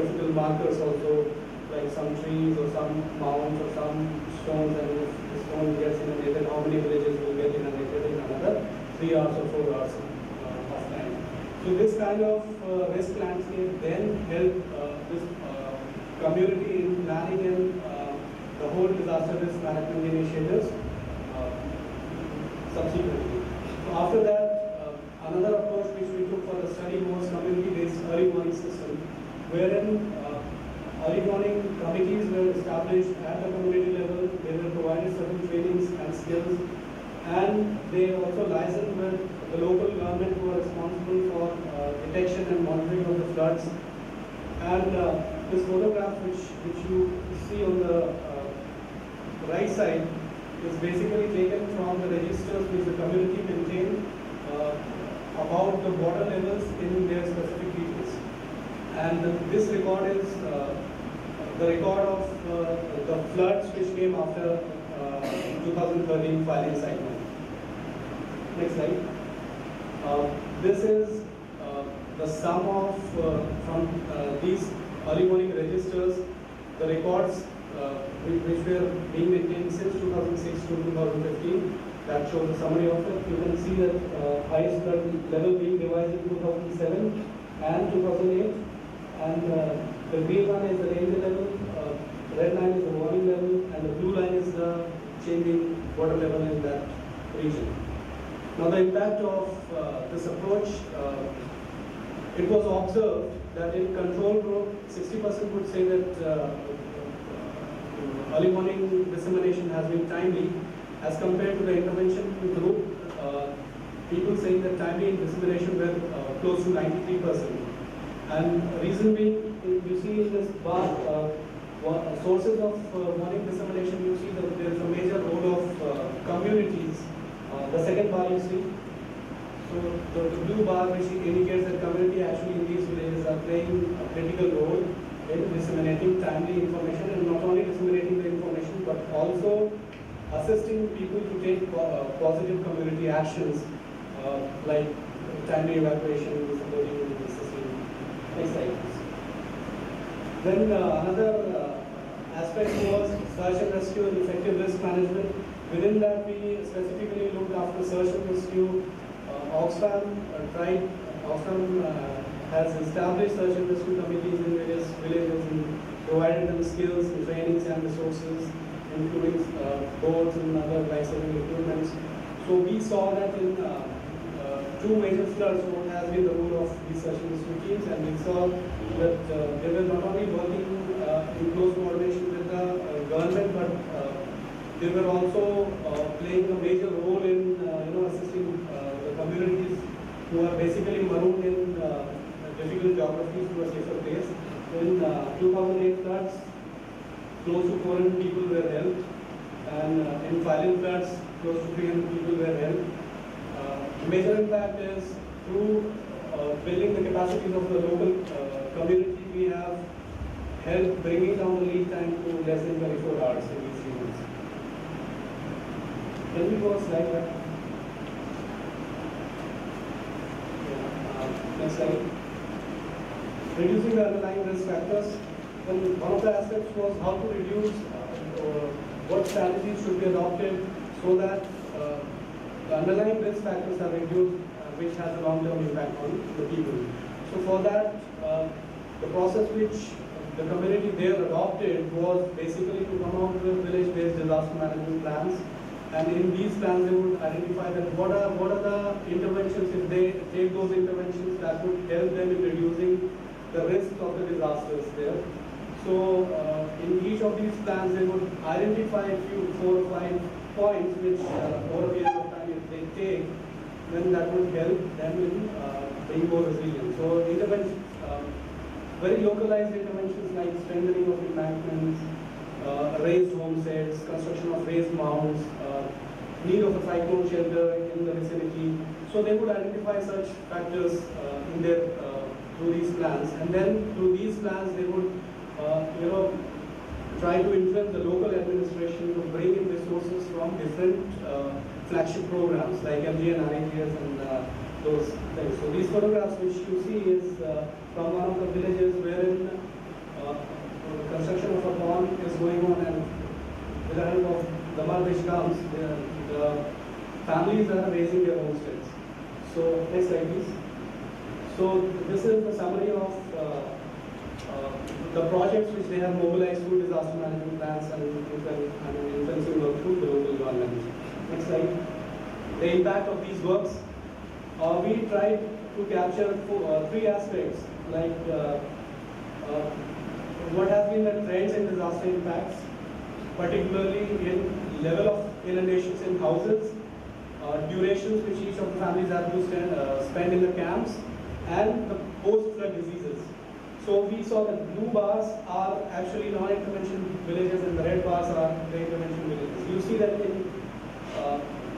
geographical markers also, like some trees or some mounds or some stones, and if the stone gets inundated, how many villages will get inundated in another 3 hours or 4 hours of time. So this kind of risk landscape then help this community in planning and the whole disaster risk management initiatives subsequently. So after that, another approach which we took for the study was community-based early warning system, wherein early warning committees were established at the community level. They were provided certain trainings and skills, and they also licensed with the local government who are responsible for detection and monitoring of the floods. And this photograph which you see on the right side is basically taken from the registers which the community maintained about the water levels in their specific regions. And this record is the record of the floods which came after 2013 filing cycle. Next slide. This is the sum of from these early warning registers, the records which were being maintained since 2006 to 2015. That shows a summary of it. You can see that highest flood level being revised in 2007 and 2008. And the green one is the danger level, red line is the warning level, and the blue line is the changing water level in that region. Now the impact of this approach, it was observed that in control group, 60% would say that early warning dissemination has been timely, as compared to the intervention group, people saying that timely dissemination were close to 93%. And reason being, you see in this bar, sources of warning dissemination, you see that there is a major role of communities. The second bar you see, so the blue bar which indicates that community actually in these villages are playing a critical role in disseminating timely information, and not only disseminating the information but also assisting people to take positive community actions like timely evacuation, supporting the system. Next slide. Then another aspect was search and rescue and effective risk management. Within that, we specifically looked after search and rescue. Oxfam has established search and rescue committees in various villages and provided them skills and trainings and resources, including boats and other life-saving equipment. So we saw that in two major floods, what has been the role of these search and rescue teams, and we saw that they were not only working in close coordination with the government, but they were also playing a major role in assisting the communities who are basically marooned in difficult geographies to a safer place. In 2008 floods, close to 400 people were helped, and in Thailand floods, close to 300 people were helped. Major impact is through building the capacities of the local community. We have helped bringing down the lead time to less than 24 hours in these regions. Can we go a slide back? Next slide. Reducing the underlying risk factors. And one of the aspects was how to reduce what strategies should be adopted so that the underlying risk factors are reduced, which has a long-term impact on the people. So for that, the process which the community there adopted was basically to come out with village-based disaster management plans. And in these plans, they would identify that what are the interventions, if they take those interventions, that would help them in reducing the risk of the disasters there. So in each of these plans, they would identify a few 4 or 5 points which over a period of time, if they take, then that would help them in being more resilient. So interventions, very localized interventions like strengthening of embankments, raised homesteads, construction of raised mounds, need of a cyclone shelter in the vicinity. So they would identify such factors in their through these plans, and then through these plans they would try to influence the local administration to bring in resources from different flagship programs like MG and RAGS and those things. So these photographs which you see is from one of the villages wherein the month which comes, the families are raising their homesteads. So next slide please. So this is the summary of the projects which they have mobilized through disaster management plans and influencing work through the local government. Next slide. The impact of these works. We tried to capture three aspects, like what has been the trends in disaster impacts, particularly in level of inundations in houses, durations which each of the families have to spend in the camps, and the post-flood diseases. So we saw that blue bars are actually non-intervention villages and the red bars are the intervention villages. You see that in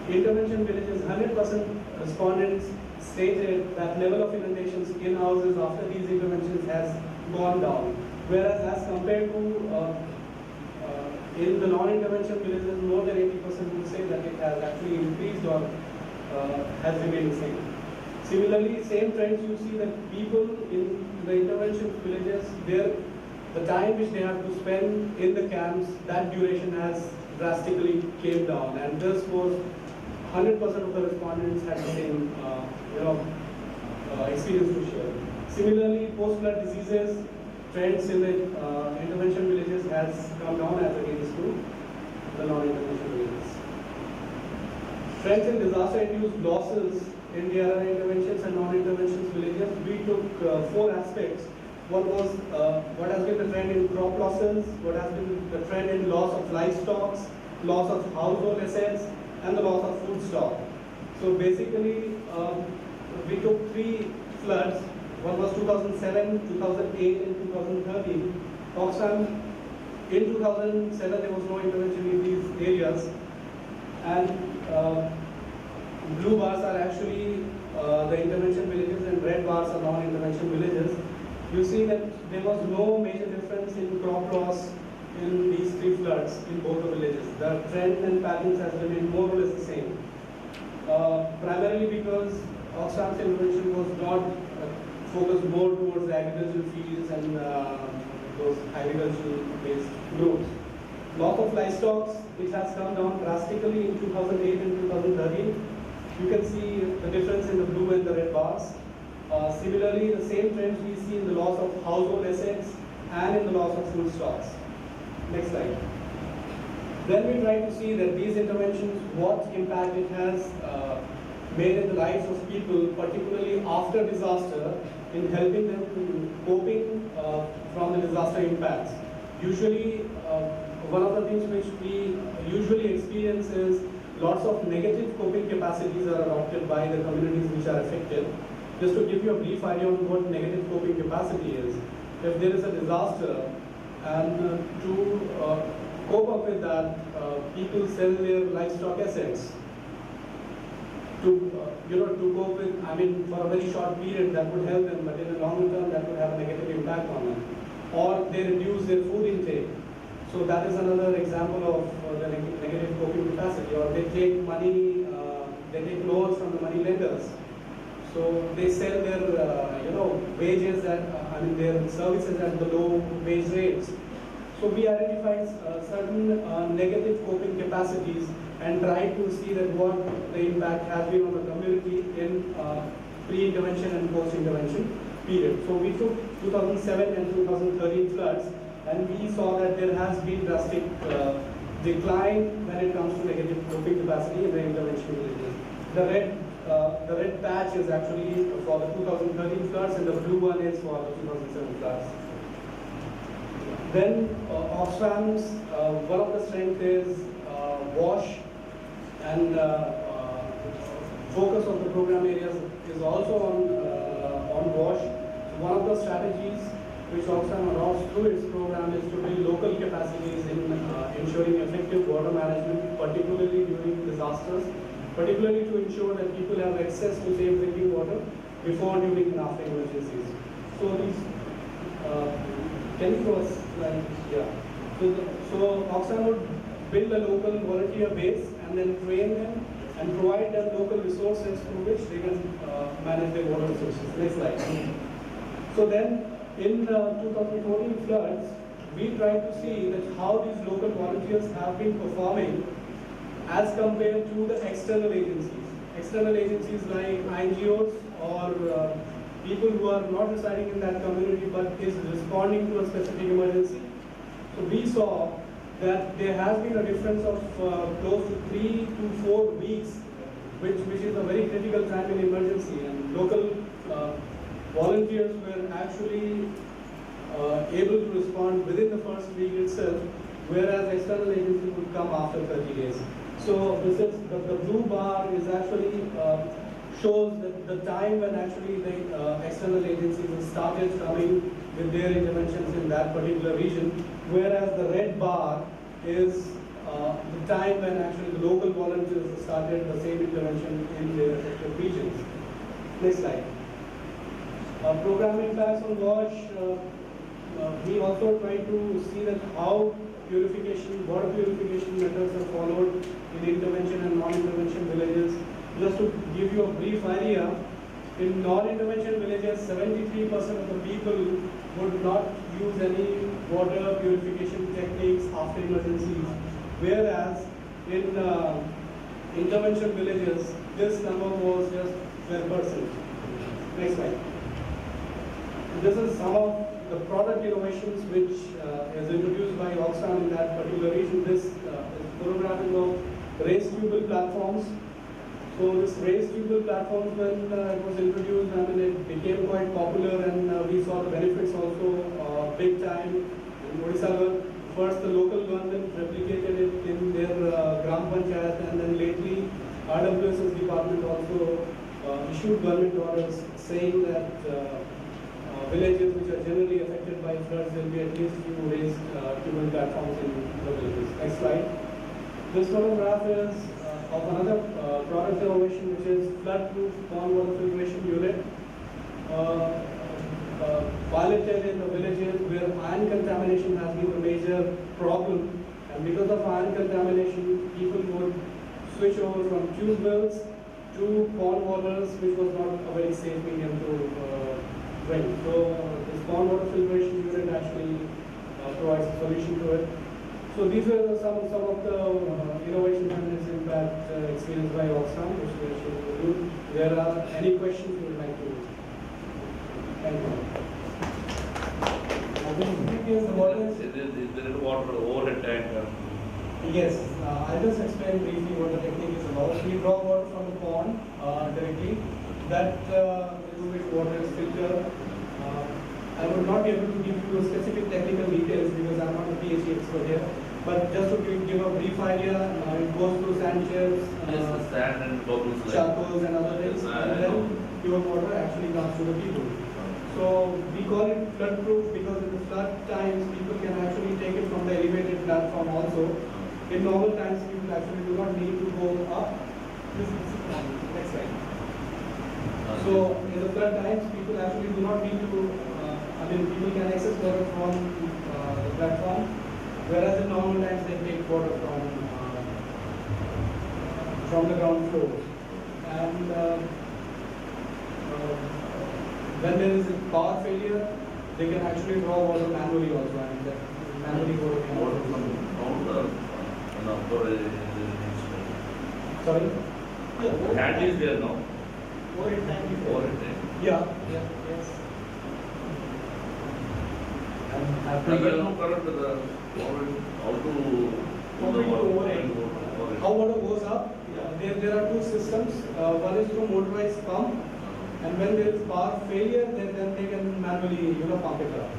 intervention villages, 100% respondents stated that level of inundations in houses after these interventions has gone down. Whereas as compared to in the non-intervention villages, more than 80% would say that it has actually increased or has remained the same. Similarly, same trends you see that people in the intervention villages, the time which they have to spend in the camps, that duration has drastically came down, and this was 100% of the respondents had the same experience to share. Similarly, post-flood diseases trends in the intervention villages has come down as against to the non-intervention villages. Trends in disaster-induced losses in the interventions and non-interventions villages, we took four aspects. One was what has been the trend in crop losses, what has been the trend in loss of livestock, loss of household assets, and the loss of food stock. So basically, we took three floods. One was 2007, 2008, and 2013. Oxfam, in 2007, there was no intervention in these areas, and blue bars are actually the intervention villages and red bars are non-intervention villages. You see that there was no major difference in crop loss in these three floods in both the villages. The trend and patterns has remained more or less the same. Primarily because Oxfam's intervention was not focused more towards agricultural fields and those agricultural based growths. Loss of livestock, which has come down drastically in 2008 and 2013. You can see the difference in the blue and the red bars. Similarly, the same trends we see in the loss of household assets and in the loss of food stocks. Next slide. Then we try to see that these interventions, what impact it has made in the lives of people, particularly after disaster, in helping them to coping from the disaster impacts. Usually, one of the things which we usually experience is lots of negative coping capacities are adopted by the communities which are affected. Just to give you a brief idea on what negative coping capacity is, if there is a disaster and to cope up with that, people sell their livestock assets to to cope with, I mean, for a very short period that would help them, but in the longer term that would have a negative impact on them. Or they reduce their food intake. So that is another example of the negative coping capacity. Or they take money, they take loans from the money lenders. So they sell their wages at, their services at the low wage rates. So we identified certain negative coping capacities and tried to see that what the impact has been on the community in pre-intervention and post-intervention period. So we took 2007 and 2013 floods, and we saw that there has been drastic decline when it comes to negative coping capacity in the intervention villages. The red patch is actually for the 2013 floods, and the blue one is for the 2007 floods. Then Oxfam's one of the strengths is WASH, and focus of the program areas is also on WASH. So one of the strategies which Oxfam adopts through its program is to build local capacities in ensuring effective water management, particularly during disasters, particularly to ensure that people have access to safe drinking water before, during, and after emergencies. So these, can you go slide? Yeah. So Oxfam would build a local volunteer base and then train them and provide them local resources through which they can manage their water resources. Next slide. So then, in 2014 floods, we tried to see that how these local volunteers have been performing as compared to the external agencies. External agencies like NGOs or people who are not residing in that community but is responding to a specific emergency. So we saw that there has been a difference of close to 3 to 4 weeks, which is a very critical time in emergency, and local volunteers were actually able to respond within the first week itself, whereas external agencies would come after 30 days. So this is the blue bar is actually shows the time when actually the external agencies started coming with their interventions in that particular region, whereas the red bar is the time when actually the local volunteers started the same intervention in their respective regions. Next slide. Program impacts on WASH. We also try to see that how purification, water purification methods are followed in intervention and non-intervention villages. Just to give you a brief idea, in non-intervention villages, 73% of the people would not use any water purification techniques after emergencies, whereas in intervention villages, this number was just 12%. Next slide. This is some of the product innovations which is introduced by Oxfam in that particular region. This is photographing of raised tubal platforms. So this raised tubal platforms, when it was introduced, I mean, it became quite popular, and we saw the benefits also big time in Odisha. First, the local government replicated it in their Gram Panchayat, and then lately RWS's department also issued government orders saying that villages which are generally affected by floods will be at least few raised tubal platforms in the villages. Next slide. This photograph is of another product innovation, which is flood-proof pond water filtration unit, piloted in the villages where iron contamination has been a major problem, and because of iron contamination, people would switch over from tube wells to pond waters, which was not a very safe medium to drink. So this pond water filtration unit actually provides a solution to it. So these were some of the innovation and its impact experienced by Oxfam, which we are sharing with you. There are any questions you would like to? Thank you. Is there a water overhead tank? Yes, I'll just explain briefly what the technique is about. We draw water from the pond directly. That through which water is filtered. I would not be able to give you specific technical details because I'm not a PhD expert here. But just to give a brief idea, it goes through sand chips, sand and bubbles, charcoals and other things, and then pure water actually comes to the people. So we call it flood proof because in the flood times people can actually take it from the elevated platform also. In normal times people actually do not need to go up. Next slide. So in the flood times people actually do not need to, people can access water from the platform, whereas in normal times they take water from the ground floor. And when there is a power failure, they can actually draw water manually also, and manually water can water from Sorry? hand is there, no? Overhead tank. Overhead tank. Yeah, yes. And after you know current how water goes up, there are two systems. One is through motorized pump, and when there is power failure, then they can manually pump it up.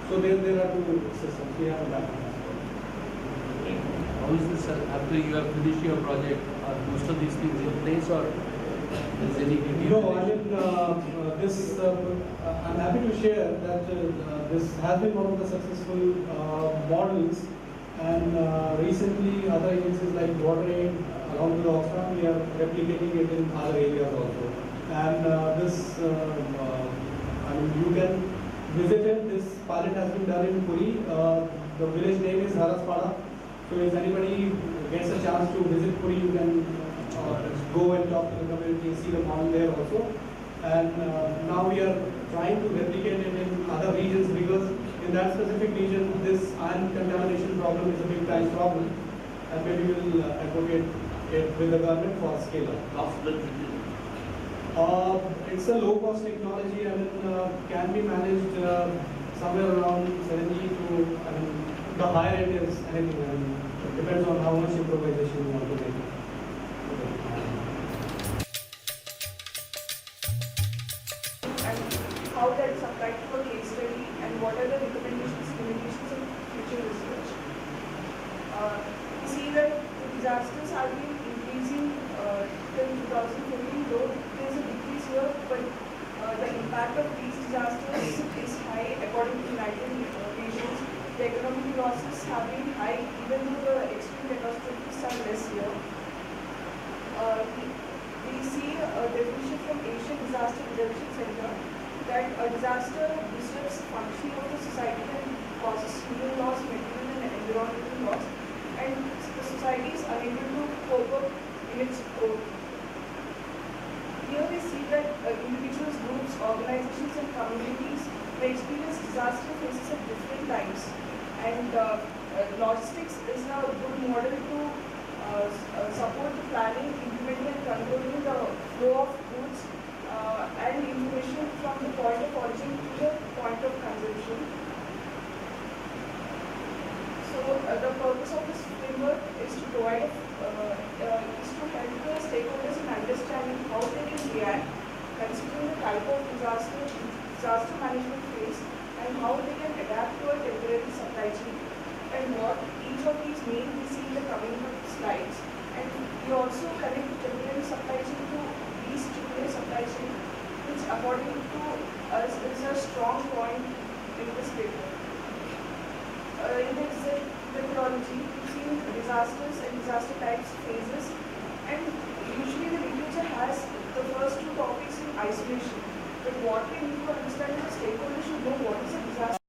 So there are two systems. We have that. How is this, sir? After you have finished your project, are most of these things in place, or is any? No, I mean I'm happy to share that this has been one of the successful models, and recently other agencies like WaterAid, along with Oxfam, we are replicating it in other areas also. And you can visit it. This pilot has been done in Puri. The village name is Haraspada. So if anybody gets a chance to visit Puri, you can go and talk to the community, see the model there also. And now we are trying to replicate it in other regions because in that specific region, this iron contamination problem is a big time problem. and maybe we'll advocate it with the government for scale up. Cost benefit. It's a low cost technology and can be managed somewhere around 70 to, the higher end is anything, it depends on how much improvisation you want to make. And how that is applied to a case study and what are the recommendations, limitations of future research. We see that the disasters have been increasing till 2014, though there is a decrease here, but the impact of these disasters is high according to United Nations. The economic losses have been high even though the extreme catastrophes are less here. We see a definition from Asian Disaster Reduction Center that a disaster disrupts the functioning of the society and causes human loss, material and environmental loss, and the society is unable to cope up in its growth. Here we see that individuals, groups, organizations and communities may experience disaster phases at different times, and logistics is a good model to support the planning, implementing and controlling the flow of goods and information from the point of origin to the point of consumption. So the purpose of this framework is to provide, is to help the stakeholders in understanding how they can react, considering the type of disaster management phase, and how they can adapt to a temporary supply chain, and what each of these mean we see in the coming slides. And we also connect the temporary supply chain to these temporary supply chain, which according to us is a strong point in this paper. In this methodology, we see disasters and disaster types phases, and usually the literature has the first two topics in isolation. But what we need to understand is the stakeholders should know what is a disaster.